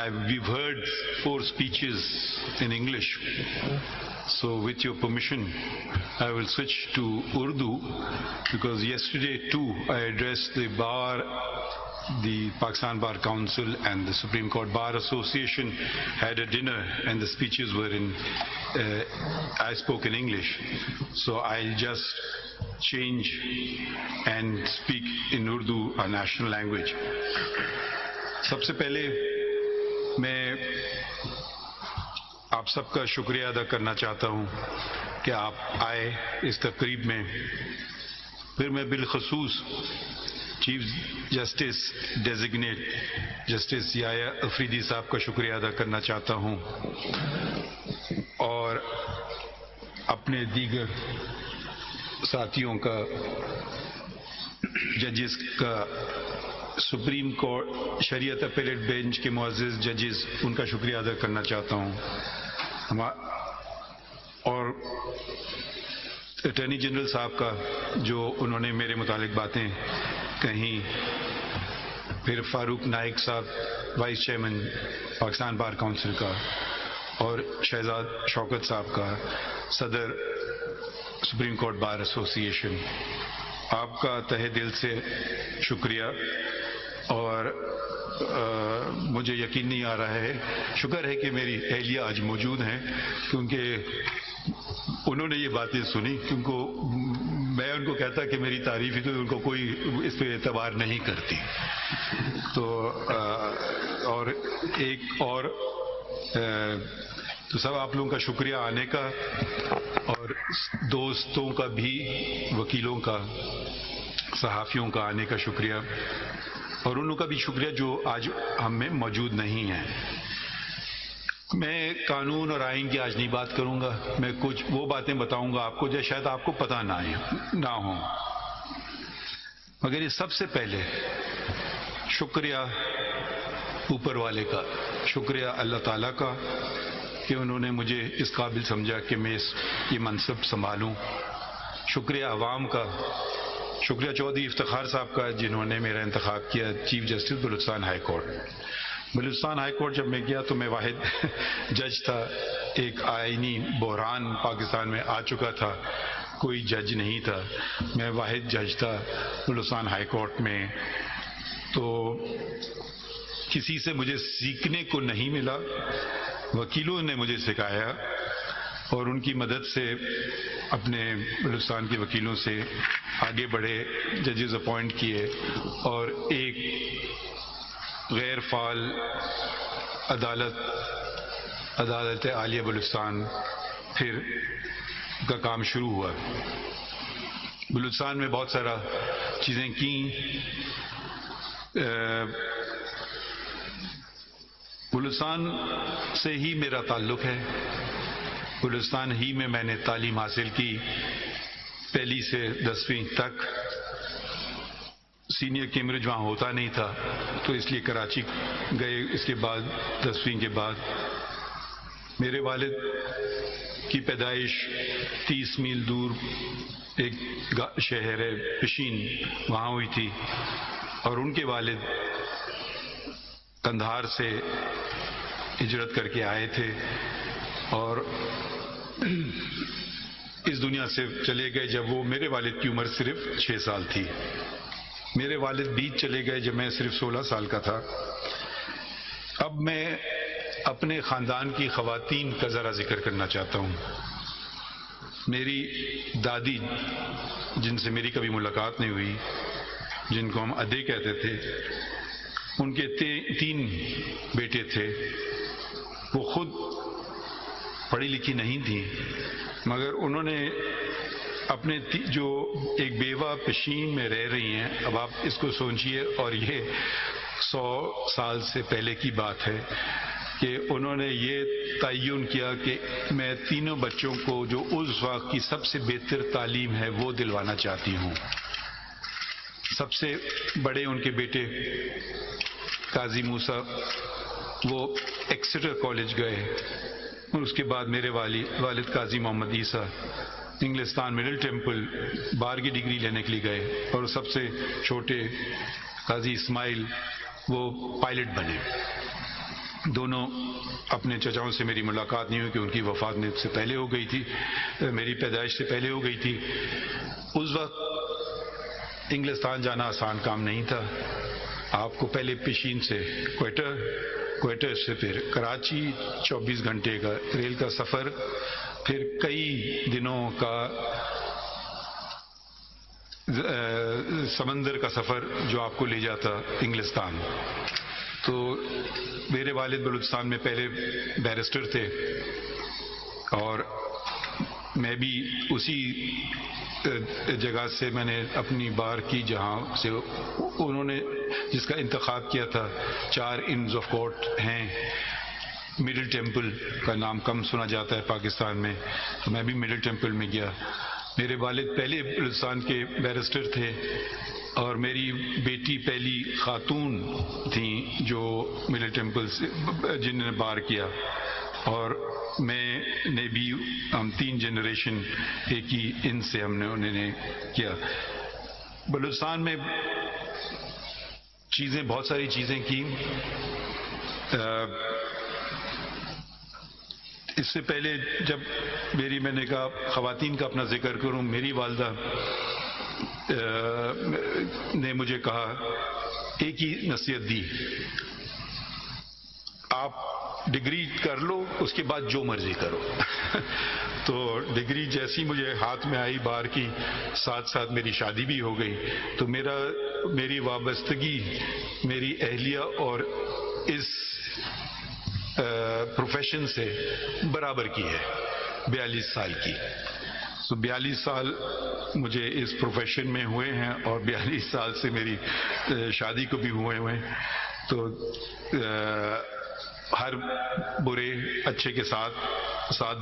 we've heard 4 speeches in English. So with your permission, I will switch to Urdu, because yesterday too I addressed the Pakistan Bar Council and the Supreme Court Bar Association had a dinner, and the speeches were I spoke in English. So I'll just change and speak in Urdu, our national language. سب سے پہلے میں آپ سب کا شکریہ ادا کرنا چاہتا ہوں کہ آپ آئے اس تقریب میں. پھر میں بالخصوص چیف جسٹس ڈیزگنیٹ جسٹس یحییٰ افریدی صاحب کا شکریہ ادا کرنا چاہتا ہوں، اور اپنے دیگر ساتھیوں کا، ججز کا، سپریم کورٹ شریعت اپیلیٹ بینچ کے معزز ججز، ان کا شکریہ ادا کرنا چاہتا ہوں، اور اٹارنی جنرل صاحب کا جو انہوں نے میرے متعلق باتیں کہیں، پھر فاروق نائک صاحب vice chairman Pakistan bar council کا، اور شہزاد شوکت صاحب کا صدر سپریم کورٹ بار ایسوسی ایشن. آپ کا تہہ دل سے شکریہ، اور مجھے یقین نہیں آ رہا ہے، شکر ہے کہ میری اہلیہ آج موجود ہیں، کیونکہ انہوں نے یہ باتیں سنی، کیونکہ میں ان کو کہتا کہ میری تعریف ہی تو ان کو کوئی اس پہ اعتبار نہیں کرتی. تو اور ایک اور تو سب آپ لوگوں کا شکریہ آنے کا، اور دوستوں کا بھی، وکیلوں کا، صحافیوں کا آنے کا شکریہ، اور انہوں کا بھی شکریہ جو آج ہم میں موجود نہیں ہیں. میں قانون اور آئین کی آج نہیں بات کروں گا، میں کچھ وہ باتیں بتاؤں گا آپ کو جو شاید آپ کو پتہ نہ ہوں، مگر یہ سب سے پہلے شکریہ اوپر والے کا، شکریہ اللہ تعالیٰ کا کہ انہوں نے مجھے اس قابل سمجھا کہ میں یہ منصب سنبھالوں. شکریہ عوام کا، شکریہ چودھری افتخار صاحب کا جنہوں نے میرا انتخاب کیا chief justice Balochistan high court. Balochistan high court جب میں گیا تو میں واحد جج تھا. ایک آئینی بحران پاکستان میں آ چکا تھا، کوئی جج نہیں تھا، میں واحد جج تھا بلوچستان ہائی کورٹ میں. تو کسی سے مجھے سیکھنے کو نہیں ملا، وکیلوں نے مجھے سکھایا، اور ان کی مدد سے اپنے بلوچستان کے وکیلوں سے آگے بڑھے، ججز اپوائنٹ کیے، اور ایک غیر فعال عدالت عالیہ بلوچستان پھر کا کام شروع ہوا. بلوچستان میں بہت سارا چیزیں کیں. بلوچستان سے ہی میرا تعلق ہے، بلوچستان ہی میں میں نے تعلیم حاصل کی، پہلی سے 10ویں تک. سینئر کیمبرج وہاں ہوتا نہیں تھا تو اس لیے کراچی گئے. اس کے بعد 10ویں کے بعد میرے والد کی پیدائش 30 میل دور ایک شہر ہے پشین، وہاں ہوئی تھی، اور ان کے والد قندھار سے ہجرت کر کے آئے تھے اور اس دنیا سے چلے گئے جب وہ میرے والد کی عمر صرف 6 سال تھی. میرے والد بیچ چلے گئے جب میں صرف 16 سال کا تھا. اب میں اپنے خاندان کی خواتین کا ذرا ذکر کرنا چاہتا ہوں. میری دادی، جن سے میری کبھی ملاقات نہیں ہوئی، جن کو ہم ادے کہتے تھے، ان کے 3 بیٹے تھے. وہ خود پڑھی لکھی نہیں تھیں، مگر انہوں نے اپنے جو ایک بیوہ پشین میں رہ رہی ہیں، اب آپ اس کو سوچئے، اور یہ 100 سال سے پہلے کی بات ہے، کہ انہوں نے یہ تعین کیا کہ میں تینوں بچوں کو جو اس وقت کی سب سے بہتر تعلیم ہے وہ دلوانا چاہتی ہوں. سب سے بڑے ان کے بیٹے قاضی موسیٰ، وہ ایکسیٹر کالج گئے، اور اس کے بعد میرے والد قاضی محمد عیسیٰ انگلستان مڈل ٹیمپل بار کی ڈگری لینے کے لیے گئے، اور سب سے چھوٹے قاضی اسماعیل وہ پائلٹ بنے. دونوں اپنے چچاؤں سے میری ملاقات نہیں ہوئی کہ ان کی وفات مجھ سے پہلے ہو گئی تھی، میری پیدائش سے پہلے ہو گئی تھی۔ اس وقت انگلستان جانا آسان کام نہیں تھا۔ آپ کو پہلے پشین سے کوئٹہ سے پھر کراچی، 24 گھنٹے کا ریل کا سفر، پھر کئی دنوں کا سمندر کا سفر جو آپ کو لے جاتا انگلستان۔ تو میرے والد بلوچستان میں پہلے بیرسٹر تھے، اور میں بھی اسی جگہ سے میں نے اپنی بار کی جہاں سے انہوں نے جس کا انتخاب کیا تھا۔ 4 انز آف کورٹ ہیں، مڈل ٹیمپل کا نام کم سنا جاتا ہے پاکستان میں، تو میں بھی مڈل ٹیمپل میں گیا۔ میرے والد پہلے بلوچستان کے بیرسٹر تھے، اور میری بیٹی پہلی خاتون تھیں جو مڈل ٹیمپل سے جنہوں نے بار کیا، اور میں نے بھی، ہم 3 جنریشن ایک ہی ان سے ہم نے انہوں نے کیا۔ بلوچستان میں بہت ساری چیزیں کی۔ اس سے پہلے جب میں نے کہا خواتین کا اپنا ذکر کروں، میری والدہ نے مجھے کہا، ایک ہی نصیحت دی، آپ ڈگری کر لو، اس کے بعد جو مرضی کرو۔ تو ڈگری جیسی مجھے ہاتھ میں آئی بار کی، ساتھ ساتھ میری شادی بھی ہو گئی۔ تو میری وابستگی میری اہلیہ اور اس پروفیشن سے برابر کی ہے، 42 سال کی۔ تو 42 سال مجھے اس پروفیشن میں ہوئے ہیں، اور 42 سال سے میری شادی کو بھی ہوئے ہیں۔ تو ہر برے اچھے کے ساتھ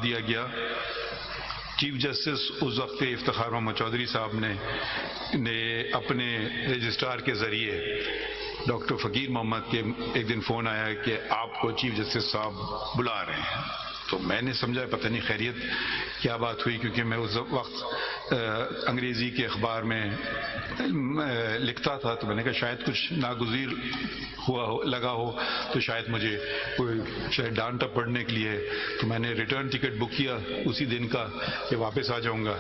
دیا گیا۔ چیف جسٹس اس وقت افتخار محمد چودھری صاحب نے اپنے رجسٹرار کے ذریعے ڈاکٹر فقیر محمد کے ایک دن فون آیا کہ آپ کو چیف جسٹس صاحب بلا رہے ہیں۔ تو میں نے سمجھا پتہ نہیں خیریت کیا بات ہوئی، کیونکہ میں اس وقت انگریزی کے اخبار میں لکھتا تھا، تو میں نے کہا شاید کچھ ناگزیر لگا ہو، تو شاید مجھے کوئی ڈانٹا پڑنے کے لیے۔ تو میں نے ریٹرن ٹکٹ بک کیا اسی دن کا کہ واپس آ جاؤں گا۔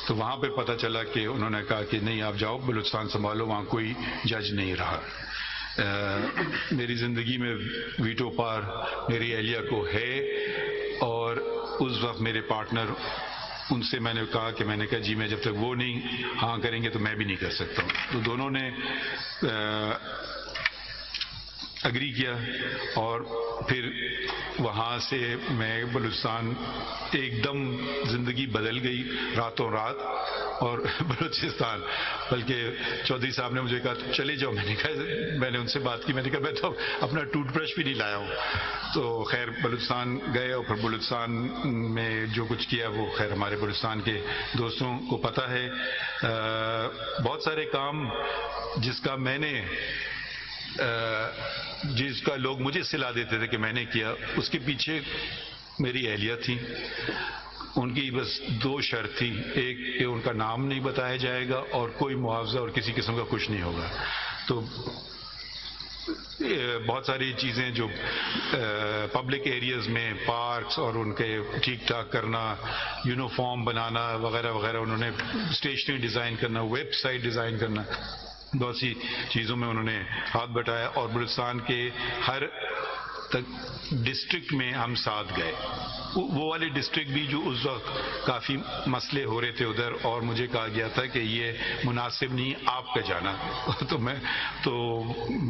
تو وہاں پہ پتہ چلا کہ انہوں نے کہا کہ نہیں، آپ جاؤ بلوچستان سنبھالو، وہاں کوئی جج نہیں رہا۔ میری زندگی میں ویٹو پار میری اہلیہ کو ہے، اور اس وقت میرے پارٹنر، ان سے میں نے کہا جی میں جب تک وہ نہیں ہاں کریں گے تو میں بھی نہیں کر سکتا ہوں۔ تو دونوں نے اگری کیا، اور پھر وہاں سے میں بلوچستان ایک دم زندگی بدل گئی راتوں رات، اور بلوچستان بلکہ چودھری صاحب نے مجھے کہا چلے جاؤ۔ میں نے ان سے بات کی، میں نے کہا میں تو اپنا ٹوتھ برش بھی نہیں لایا ہوں۔ تو خیر بلوچستان گئے، اور پھر بلوچستان میں جو کچھ کیا وہ خیر ہمارے بلوچستان کے دوستوں کو پتہ ہے۔ بہت سارے کام جس کا لوگ مجھے صلاح دیتے تھے کہ میں نے کیا، اس کے پیچھے میری اہلیہ تھی۔ ان کی بس 2 شرط تھی، ایک کہ ان کا نام نہیں بتایا جائے گا، اور کوئی معاوضہ اور کسی قسم کا کچھ نہیں ہوگا۔ تو بہت ساری چیزیں جو پبلک ایریاز میں پارکس اور ان کے ٹھیک ٹھاک کرنا، یونیفارم بنانا وغیرہ وغیرہ، انہوں نے اسٹیشنری ڈیزائن کرنا، ویب سائٹ ڈیزائن کرنا، بہت سی چیزوں میں انہوں نے ہاتھ بٹایا۔ اور بلوچستان کے ہر ڈسٹرکٹ میں ہم ساتھ گئے، وہ والے ڈسٹرکٹ بھی جو اس وقت کافی مسئلے ہو رہے تھے ادھر، اور مجھے کہا گیا تھا کہ یہ مناسب نہیں آپ کا جانا۔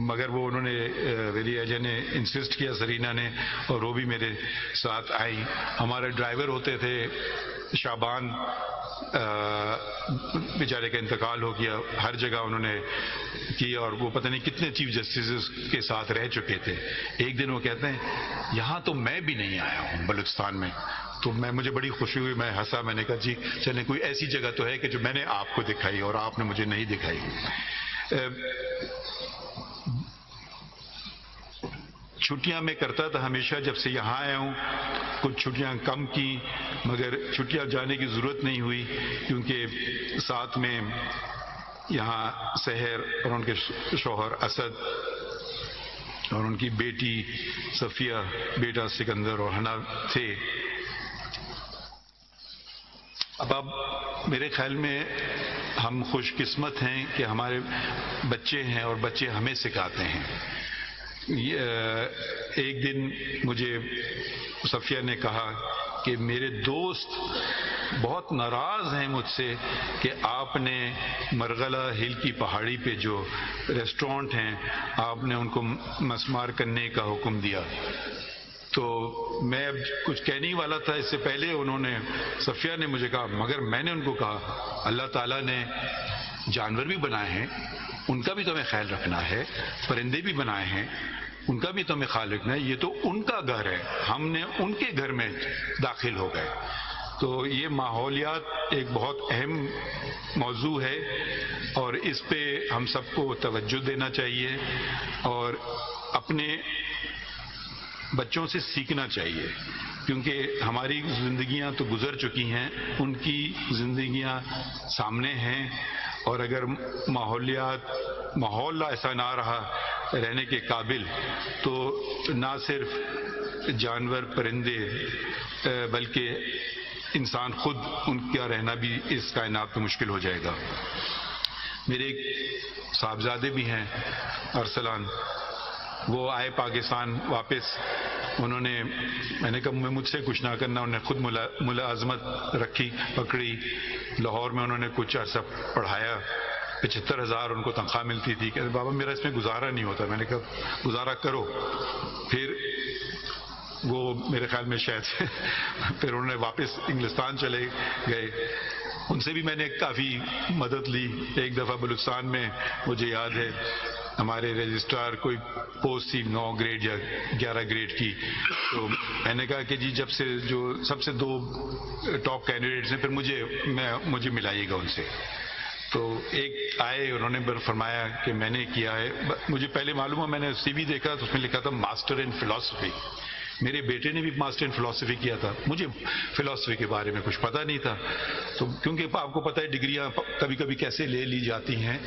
مگر وہ انہوں نے میری اہلیہ نے انسسٹ کیا، سرینا نے، اور وہ بھی میرے ساتھ آئی۔ ہمارے ڈرائیور ہوتے تھے شعبان، بیچارے کا انتقال ہو گیا، ہر جگہ انہوں نے کیا، اور وہ پتہ نہیں کتنے چیف جسٹس کے ساتھ رہ چکے تھے۔ ایک دن وہ کہتے ہیں یہاں تو میں بھی نہیں آیا ہوں بلوچستان میں۔ تو مجھے بڑی خوشی ہوئی، میں ہنسا، میں نے کہا جی چلیں کوئی ایسی جگہ تو ہے کہ جو میں نے آپ کو دکھائی اور آپ نے مجھے نہیں دکھائی۔ چھٹیاں میں کرتا تھا ہمیشہ، جب سے یہاں آیا ہوں کچھ چھٹیاں کم کی، مگر چھٹیاں جانے کی ضرورت نہیں ہوئی، کیونکہ ساتھ میں یہاں سحر اور ان کے شوہر اسد اور ان کی بیٹی صفیہ، بیٹا سکندر اور حنا تھے. اب میرے خیال میں ہم خوش قسمت ہیں کہ ہمارے بچے ہیں اور بچے ہمیں سکھاتے ہیں. ایک دن مجھے صفیہ نے کہا کہ میرے دوست بہت ناراض ہیں مجھ سے کہ آپ نے مرغلہ ہل کی پہاڑی پہ جو ریسٹورنٹ ہیں آپ نے ان کو مسمار کرنے کا حکم دیا. تو میں اب کچھ کہنے والا تھا، اس سے پہلے انہوں نے، صفیہ نے مجھے کہا، مگر میں نے ان کو کہا اللہ تعالیٰ نے جانور بھی بنائے ہیں، ان کا بھی تو ہمیں خیال رکھنا ہے، پرندے بھی بنائے ہیں، ان کا بھی تو ہمیں خیال رکھنا ہے. یہ تو ان کا گھر ہے، ہم نے ان کے گھر میں داخل ہو گئے. تو یہ ماحولیات ایک بہت اہم موضوع ہے اور اس پہ ہم سب کو توجہ دینا چاہیے اور اپنے بچوں سے سیکھنا چاہیے، کیونکہ ہماری زندگیاں تو گزر چکی ہیں، ان کی زندگیاں سامنے ہیں. اور اگر ماحول ایسا نہ رہا رہنے کے قابل تو نہ صرف جانور پرندے بلکہ انسان خود، ان کا رہنا بھی اس کائنات میں مشکل ہو جائے گا. میرے ایک صاحبزادے بھی ہیں ارسلان، وہ آئے پاکستان واپس. انہوں نے، میں نے کہا مجھ سے کچھ نہ کرنا، انہوں نے خود ملازمت رکھی، پکڑی. لاہور میں انہوں نے کچھ عرصہ پڑھایا، 75,000 ان کو تنخواہ ملتی تھی. کہ بابا میرا اس میں گزارا نہیں ہوتا. میں نے کہا گزارا کرو. پھر وہ میرے خیال میں شاید پھر انہوں نے واپس انگلستان چلے گئے. ان سے بھی میں نے کافی مدد لی. ایک دفعہ بلوچستان میں مجھے یاد ہے ہمارے رجسٹرار کوئی پوسٹ تھی 9 گریڈ یا 11 گریڈ کی، تو میں نے کہا کہ جی جب سے جو سب سے 2 ٹاپ کینڈیڈیٹس ہیں پھر مجھے ملائیے گا ان سے. تو ایک آئے، انہوں نے فرمایا کہ میں نے کیا ہے. مجھے پہلے معلوم ہوا، میں نے سی وی دیکھا تو اس میں لکھا تھا ماسٹر ان فلاسفی. میرے بیٹے نے بھی ماسٹر ان فلاسفی کیا تھا، مجھے فلاسفی کے بارے میں کچھ پتہ نہیں تھا. تو کیونکہ آپ کو پتہ ہے ڈگریاں کبھی کبھی کیسے لے لی جاتی ہیں،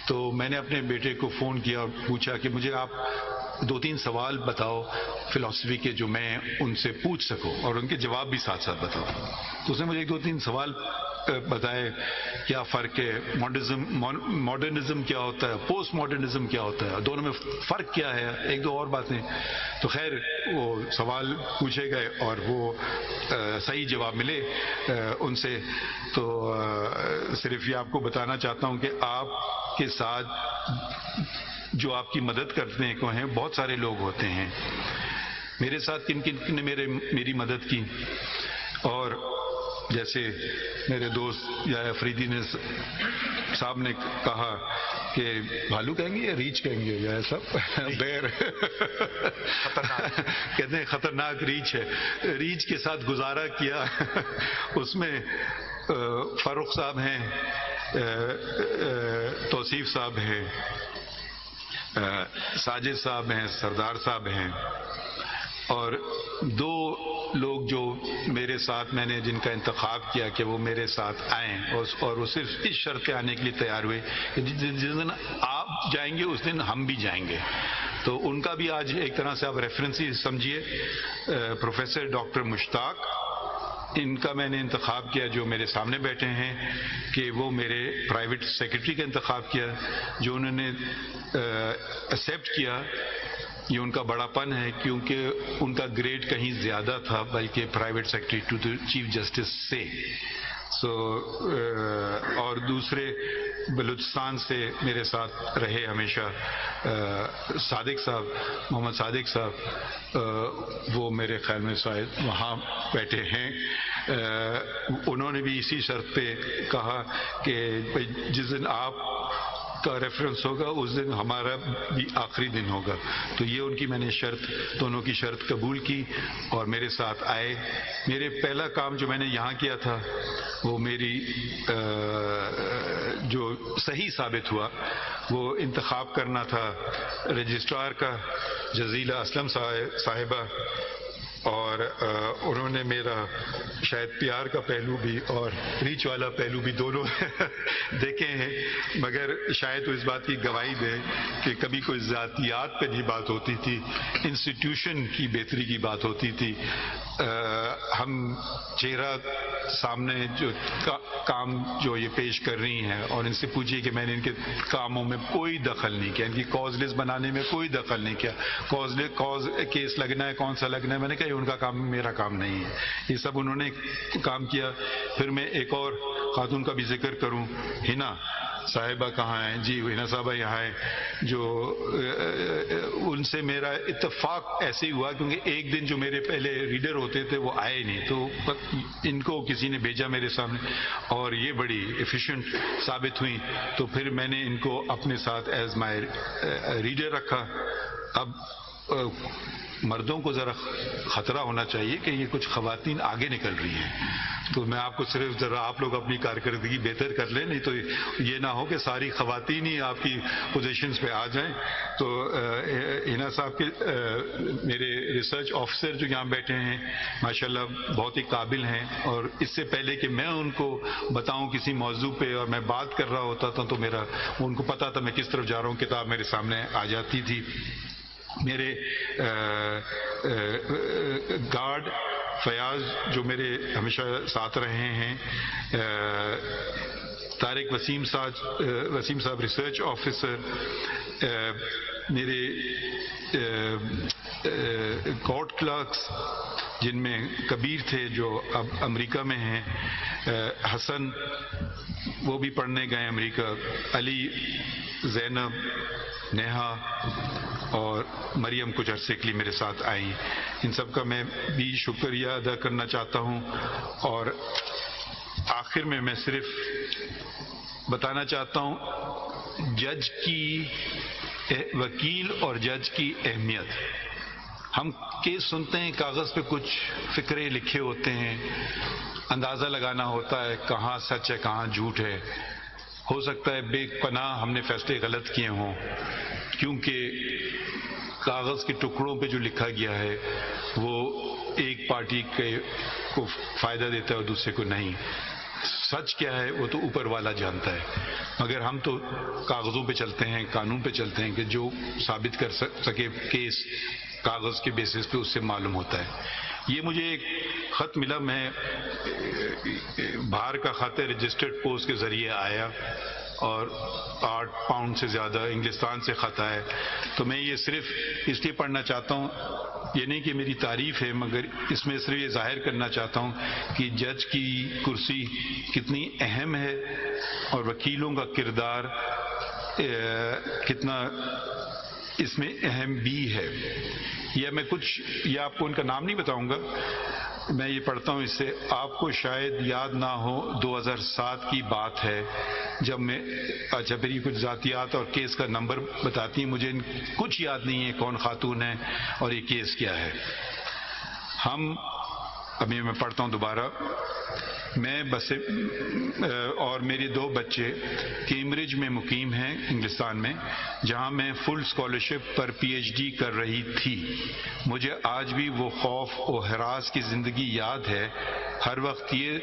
تو میں نے اپنے بیٹے کو فون کیا اور پوچھا کہ مجھے آپ 2-3 سوال بتاؤ فلاسفی کے جو میں ان سے پوچھ سکوں اور ان کے جواب بھی ساتھ ساتھ بتاؤ. تو اس نے مجھے 2-3 سوال بتائے. کیا فرق ہے، ماڈرنزم کیا ہوتا ہے، پوسٹ ماڈرنزم کیا ہوتا ہے، دونوں میں فرق کیا ہے، 1-2 اور باتیں. تو خیر وہ سوال پوچھے گئے اور وہ صحیح جواب ملے ان سے. تو صرف یہ آپ کو بتانا چاہتا ہوں کہ آپ کے ساتھ جو آپ کی مدد کرنے کو ہیں بہت سارے لوگ ہوتے ہیں. میرے ساتھ کن کن نے میری مدد کی، اور جیسے میرے دوست یا افریدی نے صاحب نے کہا کہ بھالو کہیں گے یا ریچھ کہیں گے یا ایسا بیر کہتے ہیں خطرناک ریچھ ہے. ریچھ کے ساتھ گزارا کیا. اس میں فاروق صاحب ہیں، توصیف صاحب ہیں، ساجد صاحب ہیں، سردار صاحب ہیں، اور 2 لوگ جو میرے ساتھ میں نے جن کا انتخاب کیا کہ وہ میرے ساتھ آئیں اور وہ صرف اس شرط پہ آنے کے لیے تیار ہوئے کہ جس دن آپ جائیں گے اس دن ہم بھی جائیں گے. تو ان کا بھی آج ایک طرح سے آپ ریفرنس ہی سمجھیے. پروفیسر ڈاکٹر مشتاق، ان کا میں نے انتخاب کیا جو میرے سامنے بیٹھے ہیں کہ وہ میرے پرائیویٹ سیکرٹری کا انتخاب کیا، جو انہوں نے ایکسیپٹ کیا. یہ ان کا بڑا پن ہے کیونکہ ان کا گریڈ کہیں زیادہ تھا بلکہ private secretary to the chief justice سے. اور دوسرے بلوچستان سے میرے ساتھ رہے ہمیشہ صادق صاحب، محمد صادق صاحب، وہ میرے خیال میں شاید وہاں بیٹھے ہیں. انہوں نے بھی اسی شرط پہ کہا کہ جس دن آپ کا ریفرنس ہوگا اس دن ہمارا بھی آخری دن ہوگا. تو یہ ان کی میں نے دونوں کی شرط قبول کی اور میرے ساتھ آئے. میرے پہلا کام جو میں نے یہاں کیا تھا وہ میری جو صحیح ثابت ہوا وہ انتخاب کرنا تھا رجسٹرار کا. جزیلہ اسلم صاحبہ اور انہوں نے میرا شاید پیار کا پہلو بھی اور ریچ والا پہلو بھی دونوں دیکھے ہیں، مگر شاید وہ اس بات کی گواہی دیں کہ کبھی کوئی ذاتیات پہ نہیں بات ہوتی تھی، انسٹیٹیوشن کی بہتری کی بات ہوتی تھی. ہم چہرہ سامنے جو کام جو یہ پیش کر رہی ہیں اور ان سے پوچھیے کہ میں نے ان کے کاموں میں کوئی دخل نہیں کیا، ان کی کاز لسٹ بنانے میں کوئی دخل نہیں کیا. کاز کیس لگنا ہے، کون سا لگنا ہے، میں نے کہا ان کا کام میرا کام نہیں ہے، یہ سب انہوں نے کام کیا. پھر میں ایک اور خاتون کا بھی ذکر کروں، ہنا صاحبہ کہاں ہیں؟ جی ہنا صاحبہ یہاں ہیں، جو ان سے میرا اتفاق ایسے ہی ہوا کیونکہ ایک دن جو میرے پہلے ریڈر ہوتے تھے وہ آئے نہیں، تو ان کو کسی نے بھیجا میرے سامنے اور یہ بڑی ایفیشینٹ ثابت ہوئی، تو پھر میں نے ان کو اپنے ساتھ ایز مائی ریڈر رکھا. اب مردوں کو ذرا خطرہ ہونا چاہیے کہ یہ کچھ خواتین آگے نکل رہی ہیں، تو میں آپ کو صرف ذرا آپ لوگ اپنی کارکردگی بہتر کر لیں، نہیں تو یہ نہ ہو کہ ساری خواتین ہی آپ کی پوزیشنز پہ آ جائیں. تو ہنا صاحب کے میرے ریسرچ آفیسر جو یہاں بیٹھے ہیں ماشاءاللہ بہت ہی قابل ہیں، اور اس سے پہلے کہ میں ان کو بتاؤں کسی موضوع پہ اور میں بات کر رہا ہوتا تھا تو ان کو پتا تھا میں کس طرف جا رہا ہوں، کتاب میرے سامنے آ جاتی تھی. میرے گارڈ فیاض جو میرے ہمیشہ ساتھ رہے ہیں، طارق وسیم صاحب ریسرچ آفیسر، میرے کورٹ کلرکس جن میں کبیر تھے جو اب امریکہ میں ہیں، حسن وہ بھی پڑھنے گئے امریکہ، علی، زینب، نیہا اور مریم کچھ عرصے کے لیے میرے ساتھ آئیں. ان سب کا میں بھی شکریہ ادا کرنا چاہتا ہوں. اور آخر میں صرف بتانا چاہتا ہوں جج کی وکیل اور جج کی اہمیت. ہم کیس سنتے ہیں، کاغذ پہ کچھ فقرے لکھے ہوتے ہیں، اندازہ لگانا ہوتا ہے کہاں سچ ہے کہاں جھوٹ ہے. ہو سکتا ہے بے پناہ ہم نے فیصلے غلط کیے ہوں، کیونکہ کاغذ کے ٹکڑوں پہ جو لکھا گیا ہے وہ ایک پارٹی کو فائدہ دیتا ہے اور دوسرے کو نہیں. سچ کیا ہے وہ تو اوپر والا جانتا ہے، مگر ہم تو کاغذوں پہ چلتے ہیں، قانون پہ چلتے ہیں کہ جو ثابت کر سکے کیس کاغذ کے بیسس پہ اس سے معلوم ہوتا ہے. یہ مجھے ایک خط ملا، میں باہر کا خط ہے، رجسٹرڈ پوسٹ کے ذریعے آیا اور 8 پاؤنڈ سے زیادہ انگلستان سے خط آئے. تو میں یہ صرف اس لیے پڑھنا چاہتا ہوں، یہ نہیں کہ میری تعریف ہے، مگر اس میں صرف یہ ظاہر کرنا چاہتا ہوں کہ جج کی کرسی کتنی اہم ہے اور وکیلوں کا کردار کتنا اس میں اہم بھی ہے. یہ آپ کو ان کا نام نہیں بتاؤں گا، میں یہ پڑھتا ہوں، اس سے آپ کو شاید یاد نہ ہو 2007 کی بات ہے جب میں اچھا پھر یہ کچھ ذاتیات اور کیس کا نمبر بتاتی ہیں، مجھے کچھ یاد نہیں ہے کون خاتون ہے اور یہ کیس کیا ہے. ابھی میں پڑھتا ہوں دوبارہ. میں اور میرے 2 بچے کیمبرج میں مقیم ہیں انگلستان میں، جہاں میں فل اسکالرشپ پر پی ایچ ڈی کر رہی تھی. مجھے آج بھی وہ خوف و ہراس کی زندگی یاد ہے. ہر وقت یہ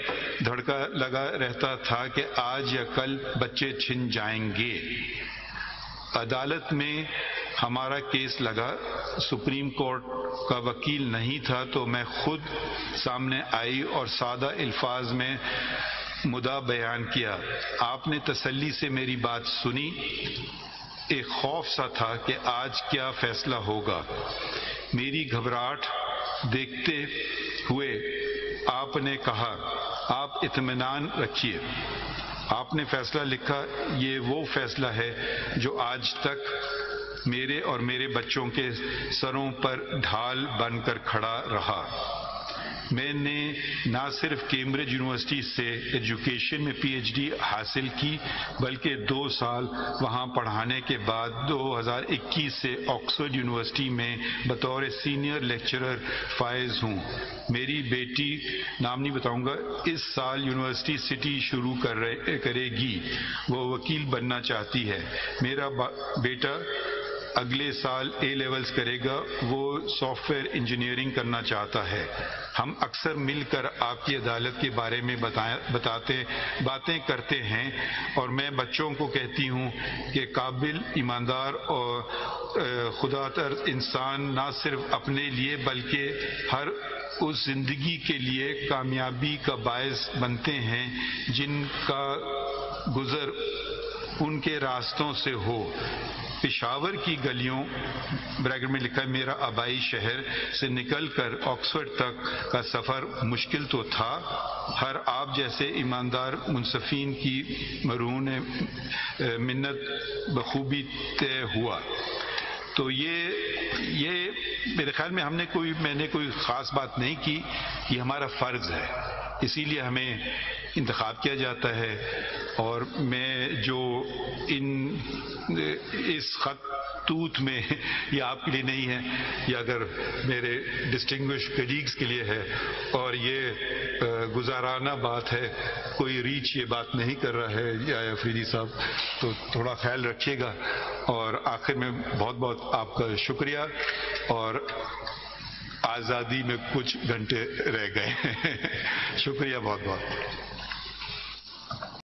دھڑکا لگا رہتا تھا کہ آج یا کل بچے چھن جائیں گے. عدالت میں ہمارا کیس لگا، سپریم کورٹ کا وکیل نہیں تھا تو میں خود سامنے آئی اور سادہ الفاظ میں مدعا بیان کیا. آپ نے تسلی سے میری بات سنی. ایک خوف سا تھا کہ آج کیا فیصلہ ہوگا. میری گھبراہٹ دیکھتے ہوئے آپ نے کہا آپ اطمینان رکھیے. آپ نے فیصلہ لکھا، یہ وہ فیصلہ ہے جو آج تک میرے اور میرے بچوں کے سروں پر ڈھال بن کر کھڑا رہا. میں نے نہ صرف کیمبرج یونیورسٹی سے ایجوکیشن میں پی ایچ ڈی حاصل کی بلکہ 2 سال وہاں پڑھانے کے بعد 2021 سے آکسفورڈ یونیورسٹی میں بطور سینئر لیکچرر فائز ہوں. میری بیٹی، نام نہیں بتاؤں گا، اس سال یونیورسٹی سٹی شروع کرے گی. وہ وکیل بننا چاہتی ہے. میرا بیٹا اگلے سال اے لیولز کرے گا، وہ سافٹ ویئر انجینئرنگ کرنا چاہتا ہے۔ ہم اکثر مل کر آپ کی عدالت کے بارے میں باتیں کرتے ہیں، اور میں بچوں کو کہتی ہوں کہ قابل، ایماندار اور خدا ترس انسان نہ صرف اپنے لیے بلکہ ہر اس زندگی کے لیے کامیابی کا باعث بنتے ہیں جن کا گزر ان کے راستوں سے ہو۔ پشاور کی گلیوں بریکٹ میں لکھا ہے میرا آبائی شہر سے نکل کر آکسفورڈ تک کا سفر مشکل تو تھا، ہر آپ جیسے ایماندار منصفین کی مرہون منت بخوبی طے ہوا۔ تو یہ میرے خیال میں میں نے کوئی خاص بات نہیں کی، یہ ہمارا فرض ہے، اسی لیے ہمیں انتخاب کیا جاتا ہے۔ اور میں جو اس خطوط میں، یہ آپ کے لیے نہیں ہے، یہ اگر میرے ڈسٹنگوش کلیگز کے لیے ہے، اور یہ گزارانہ بات ہے، کوئی ریچ یہ بات نہیں کر رہا ہے یا افریدی صاحب، تو تھوڑا خیال رکھیے گا۔ اور آخر میں بہت بہت آپ کا شکریہ، اور آزادی میں کچھ گھنٹے رہ گئے شکریہ بہت بہت۔